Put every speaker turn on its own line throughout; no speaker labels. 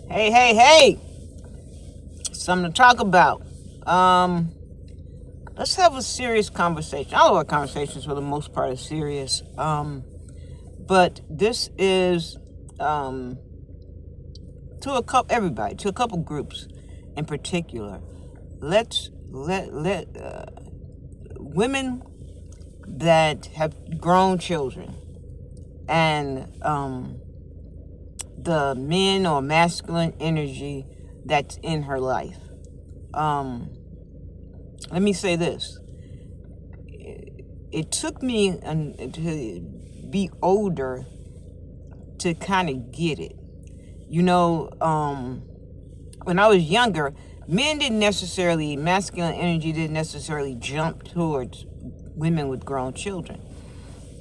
Hey, hey, hey! Something to talk about. Let's have a serious conversation. All of our conversations, for the most part, are serious. But this is to to a couple groups in particular. Let women that have grown children and the men or masculine energy that's in her life. Let me say this. It took me to be older to kind of get it. When I was younger, masculine energy didn't necessarily jump towards women with grown children.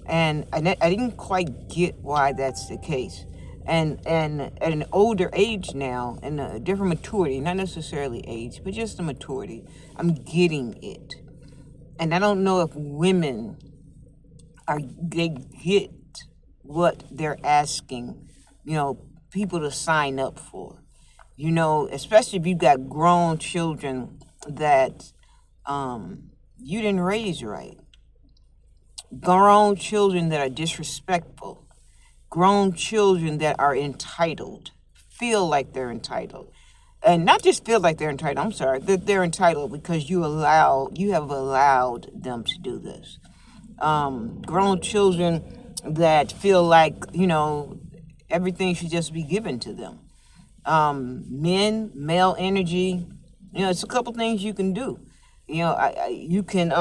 And I didn't quite get why that's the case. And at an older age now, and a different maturity, not necessarily age, but just the maturity, I'm getting it. And I don't know if women they get what they're asking, people to sign up for. Especially if you've got grown children that you didn't raise right. Grown children that are disrespectful. Grown children that are entitled, feel like they're entitled. And not just feel like they're entitled, that they're entitled because you have allowed them to do this. Grown children that feel like, everything should just be given to them. Male energy, it's a couple things you can do. You can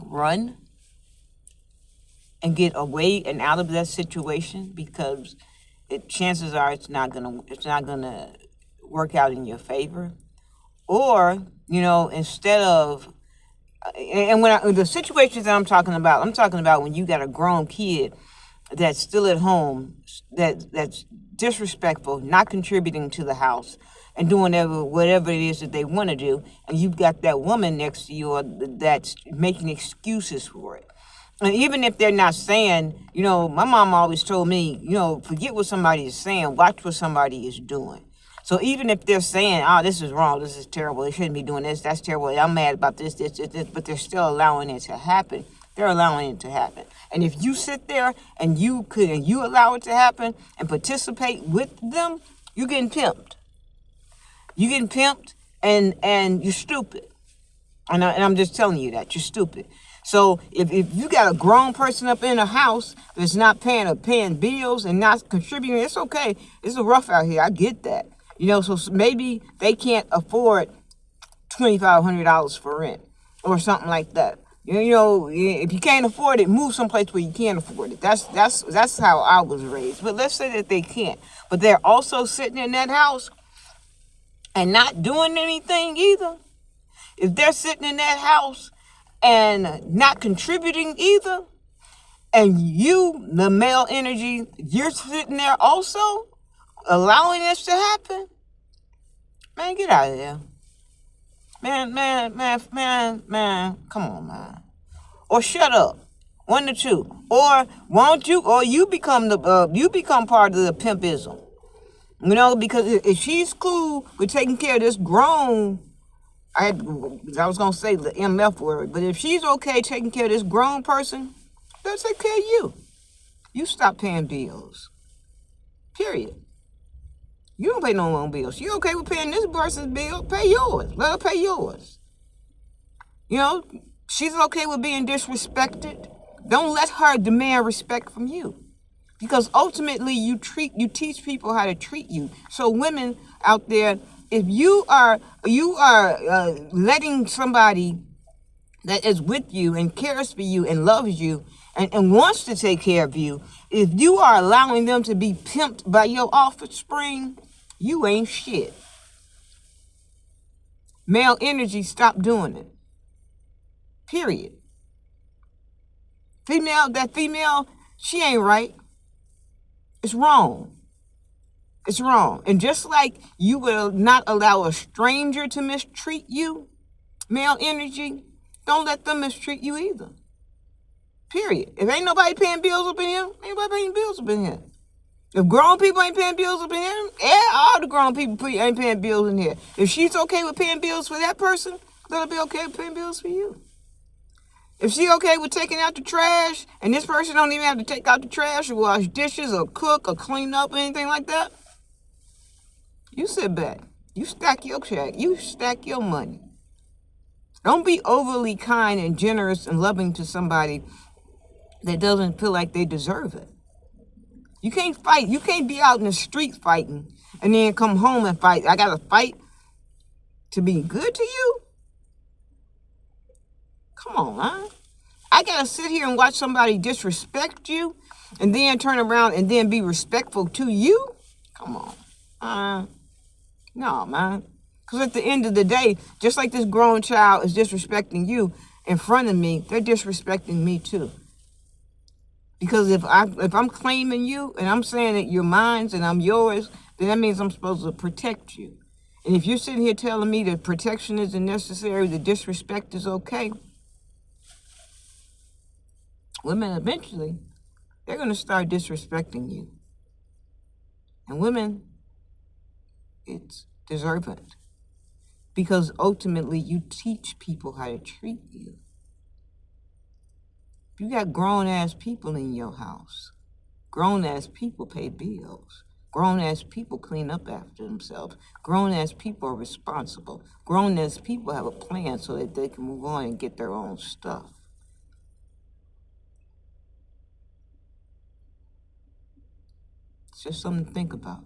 run and get away and out of that situation because chances are it's not gonna work out in your favor. Or instead of the situations that I'm talking about when you got a grown kid that's still at home, that's disrespectful, not contributing to the house, and doing whatever it is that they want to do, and you've got that woman next to you that's making excuses for it. And even if they're not saying, my mom always told me, forget what somebody is saying, watch what somebody is doing. So even if they're saying, oh, this is wrong, this is terrible, they shouldn't be doing this, that's terrible, I'm mad about this, but they're still allowing it to happen. They're allowing it to happen. And if you sit there and you allow it to happen and participate with them, you're getting pimped. You're getting pimped and you're stupid. And I'm just telling you that, you're stupid. So if you got a grown person up in a house that's not paying bills and not contributing, it's okay. It's rough out here. I get that. So maybe they can't afford $2,500 for rent or something like that. If you can't afford it, move someplace where you can afford it. That's how I was raised. But let's say that they can't. But they're also sitting in that house and not doing anything either. If they're sitting in that house and not contributing either, and you, the male energy, you're sitting there also allowing this to happen, man, get out of there. Man, come on, man. Or shut up. One or two. Or won't you? Or you become part of the pimpism. Because if she's cool with taking care of this grown, I was gonna say the MF word, but if she's okay taking care of this grown person, they'll take care of you. You stop paying bills. Period. You don't pay no more bills. You okay with paying this person's bill? Pay yours. Let her pay yours. She's okay with being disrespected. Don't let her demand respect from you. Because ultimately you teach people how to treat you. So women out there, if you are letting somebody that is with you and cares for you and loves you and wants to take care of you, if you are allowing them to be pimped by your offspring, you ain't shit. Male energy, stop doing it. Period. Female, she ain't right. It's wrong. It's wrong. And just like you will not allow a stranger to mistreat you, male energy, don't let them mistreat you either. Period. If ain't nobody paying bills up in here, ain't nobody paying bills up in here. If grown people ain't paying bills up in here, all the grown people ain't paying bills in here. If she's okay with paying bills for that person, let her be okay with paying bills for you. If she okay with taking out the trash, and this person don't even have to take out the trash or wash dishes or cook or clean up or anything like that, you sit back. You stack your check. You stack your money. Don't be overly kind and generous and loving to somebody that doesn't feel like they deserve it. You can't fight. You can't be out in the street fighting and then come home and fight. I got to fight to be good to you? Come on, man. I got to sit here and watch somebody disrespect you and then turn around and then be respectful to you? Come on. No, man. Because at the end of the day, just like this grown child is disrespecting you in front of me, they're disrespecting me too. Because if I'm claiming you and I'm saying that you're mine and I'm yours, then that means I'm supposed to protect you. And if you're sitting here telling me that protection isn't necessary, that disrespect is okay, women eventually, they're going to start disrespecting you. And women, it's deserving. Because ultimately, you teach people how to treat you. You got grown-ass people in your house. Grown-ass people pay bills. Grown-ass people clean up after themselves. Grown-ass people are responsible. Grown-ass people have a plan so that they can move on and get their own stuff. It's just something to think about.